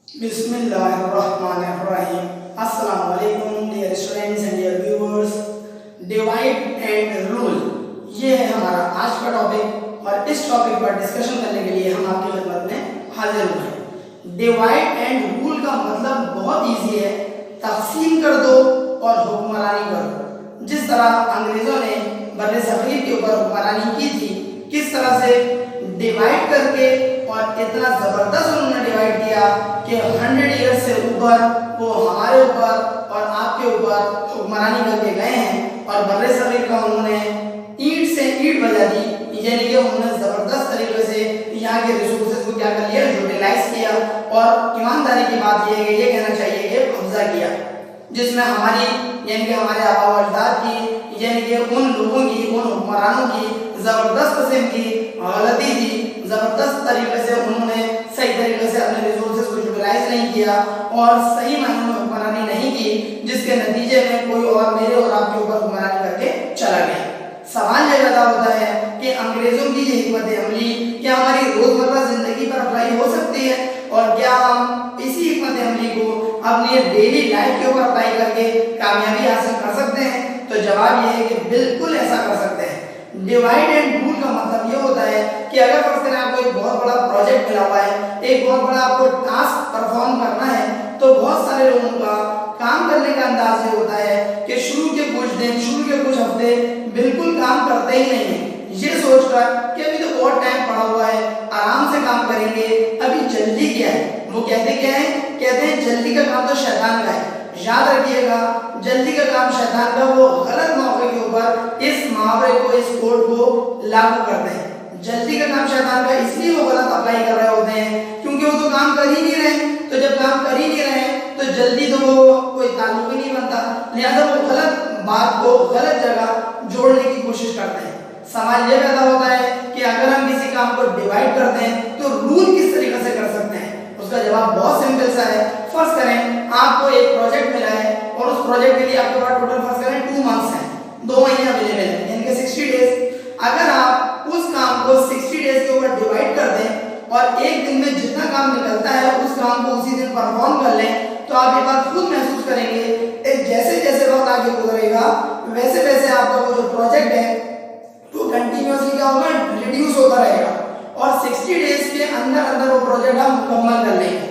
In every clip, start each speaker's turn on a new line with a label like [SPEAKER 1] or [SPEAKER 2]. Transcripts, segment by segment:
[SPEAKER 1] Bismillahirrahmanirrahim. Assalamualaikum dear students and dear viewers. Divide and rule, ये है हमारा आज का टॉपिक और इस टॉपिक पर डिस्कशन करने के लिए हम आपकी खिदमत में हाजिर हुए हैं। डिवाइड एंड रूल का मतलब बहुत इजी है, तकसीम कर दो और हुक्मरानी कर दो। जिस तरह अंग्रेजों ने बर्रे सगीर के ऊपर हुक्मरानी की थी, किस तरह से डिवाइड करके और इतना जबरदस्त उन्होंने डिवाइड किया कि 100 ईयर से ऊपर वो हमारे ऊपर और आपके ऊपर हुक्मरानी करके गए हैं और बर्रे सगीर का उन्होंने ईंट से ईंट बजा दी, यानी कि उन्होंने जबरदस्त तरीके से यहाँ के रिसोर्सेज को क्या कर लिया, यूटिलाइज किया और ईमानदारी की बात ये है, ये कहना चाहिए कि कब्जा किया, जिसमें हमारी यानी कि हमारे आबा अजदाद की यानी कि उन लोगों की, उन हुक्मरानों की जबरदस्त किस्म की गलती थी। जबरदस्त तरीके से उन्होंने सही तरीके से अपने रिसोर्सेज को यूटिलाइज नहीं किया और सही मायनों में हुक्मरानी नहीं की, जिसके नतीजे में कोई और मेरे और आपके ऊपर हुक्मरानी करके चला गया। सवाल ये पैदा होता है कि अंग्रेजों की ये हिकमत अमली क्या हमारी रोजमर्रा जिंदगी पर अप्लाई हो सकती है और क्या हम इसी हिकमत अमली को अपनी डेली लाइफ के ऊपर अप्लाई करके कामयाबी हासिल कर सकते हैं? तो जवाब ये है कि बिल्कुल ऐसा कर सकते हैं। डिवाइड एंड रूल का मतलब ये होता है कि अगर फर्ज करें आपको एक बहुत बड़ा प्रोजेक्ट मिला हुआ है, एक बहुत बड़ा आपको टास्क परफॉर्म करना है, तो बहुत सारे लोगों का काम करने का अंदाज ये होता है कि शुरू के कुछ दिन, शुरू के कुछ हफ्ते बिल्कुल काम करते ही नहीं है, ये सोचकर कि अभी तो बहुत टाइम पड़ा हुआ है, आराम से काम करेंगे, अभी जल्दी क्या है। वो कहते क्या है, कहते हैं जल्दी का काम तो शैतान का है। याद रखिएगा, जल्दी का काम शैतान का। वो गलत मौके के ऊपर इस मुहावरे को, इस कोड को लागू करते हैं। जल्दी का काम शैतान का इसलिए वो गलत अप्लाई कर रहे होते हैं क्योंकि वो तो काम कर ही नहीं रहे। तो जब काम कर ही नहीं रहे तो जल्दी तो वो कोई ताल्लुक ही नहीं बनता, लिहाजा वो गलत बात को गलत जगह जोड़ने की कोशिश करते हैं। सवाल ये पैदा होता है कि अगर हम किसी काम को डिवाइड करते हैं तो रूल किस तरीके से कर सकते हैं? उसका जवाब बहुत सिंपल सा है। फर्स्ट करें, आपको एक प्रोजेक्ट मिला है और उस प्रोजेक्ट के लिए आपके पास टोटल फर्स्ट करें 2 मंथ्स हैं, 2 महीने अवेलेबल हैं, यानी कि 60 डेज। अगर आप उस काम को 60 डेज के ऊपर डिवाइड कर दें और एक दिन में जितना काम निकलता है उस काम को उसी दिन परफॉर्म कर लें, तो आप ये बात खुद महसूस करेंगे जैसे जैसे वक्त आगे गुजरेगा वैसे वैसे आपका वो जो प्रोजेक्ट है वो कंटिन्यूअसली क्या होगा, रिड्यूस होता रहेगा और 60 डेज के अंदर अंदर वो प्रोजेक्ट आप मुकम्मल कर लेंगे।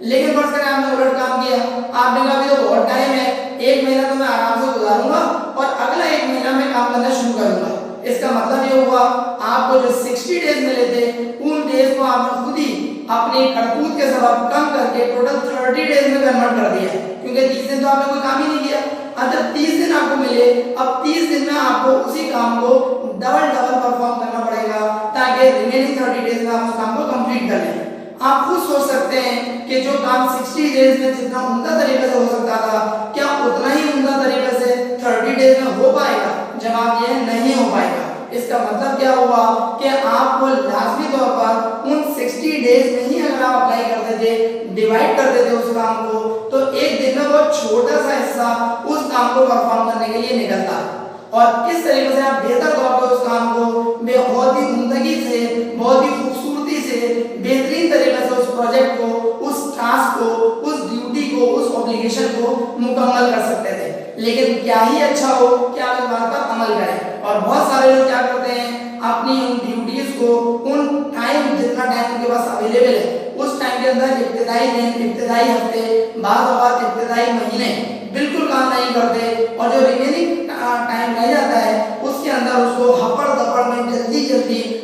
[SPEAKER 1] लेकिन फर्ज करें आपने उलट काम किया, आपने कहा तो बहुत टाइम है, 1 महीना तो मैं आराम से गुजारूंगा और अगला 1 महीना में काम करना शुरू करूंगा। इसका मतलब ये हुआ आपको जो 60 डेज मिले थे उन डेज को आपने खुद ही अपनी करतूत के सबब कम करके टोटल 30 डेज में कन्वर्ट कर दिया, क्योंकि 30 दिन तो आपने कोई काम ही नहीं किया। अब जब 30 दिन आपको मिले, अब 30 दिन में आपको उसी काम को डबल परफॉर्म करना पड़ेगा ताकि रिमेनिंग 30 डेज में आप उस काम को कंप्लीट कर लें। आप खुद सोच सकते हैं कि जो काम 60 डेज में जितना उम्दा तरीके से हो सकता था, क्या उतना ही उम्दा तरीके से 30 डेज में हो पाएगा? जवाब यह नहीं हो पाएगा। इसका मतलब क्या हुआ कि आपको लाजमी तौर पर उन 60 डेज में ही अगर आप अप्लाई करते थे, डिवाइड करते थे उस काम को, तो एक दिन में बहुत छोटा सा हिस्सा उस काम को परफॉर्म करने के लिए निकलता और इस तरीके से आप बेहतर तौर पर उस काम को बहुत ही उम्दगी से, बहुत ही खूबसूरती से, बेहतरीन तरीके से उस प्रोजेक्ट को, उस टास्क को, उस ड्यूटी को, उस ऑब्लिगेशन को मुकम्मल कर सकते थे। लेकिन क्या ही अच्छा हो कि आप इस बात पर अमल करें। और बहुत सारे लोग क्या करते हैं, अपनी उन ड्यूटीज को उन टाइम, जितना टाइम उनके पास अवेलेबल है उस टाइम के अंदर इब्तिदाई दिन, इब्तिदाई हफ्ते, बाद इब्तिदाई महीने बिल्कुल काम नहीं करते और जो रिमेनिंग टाइम रह जाता है उसके अंदर उसको हपड़ दपड़ में जल्दी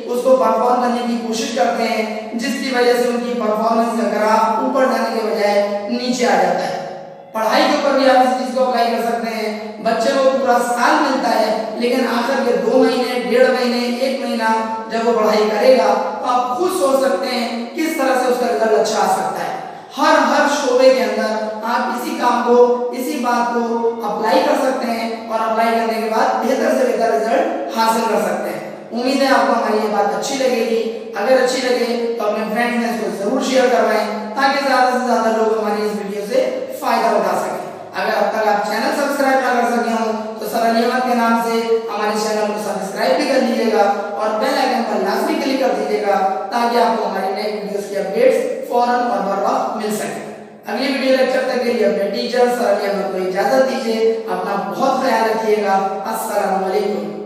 [SPEAKER 1] उसको परफॉर्म करने की कोशिश करते हैं, जिसकी वजह से उनकी परफॉर्मेंस का ग्राफ ऊपर जाने के बजाय नीचे आ जाता है। पढ़ाई के ऊपर भी आप इस चीज को अप्लाई कर सकते हैं। बच्चे को पूरा साल मिलता है लेकिन आखिर के 2 महीने, 1.5 महीने, 1 महीना जब वो पढ़ाई करेगा तो आप खुद सोच सकते हैं किस तरह से उसका रिजल्ट अच्छा आ सकता है। हर शोबे के अंदर आप इसी काम को, इसी बात को अप्लाई कर सकते हैं और अप्लाई करने के बाद बेहतर से बेहतर रिजल्ट हासिल कर सकते हैं। उम्मीद है आपको हमारी ये बात अच्छी लगेगी। अगर अच्छी लगे तो अपने फ्रेंड्स में इसको जरूर शेयर करवाएं ताकि ज्यादा से ज्यादा लोग हमारी इस वीडियो से फायदा उठा सकें। अगर अब तक आप चैनल सब्सक्राइब ना कर सके हो तो सरल अहमद के नाम से हमारे चैनल को सब्सक्राइब भी कर लीजिएगा और बेल आइकन पर लाजमी क्लिक कर दीजिएगा ताकि आपको हमारी नई वीडियोस की अपडेट्स फौरन और बर वक्त मिल सके। अगली वीडियो लेक्चर तक के लिए अपने टीचर्स और को इजाजत दीजिए। अपना बहुत ख्याल रखिएगा। अस्सलाम वालेकुम।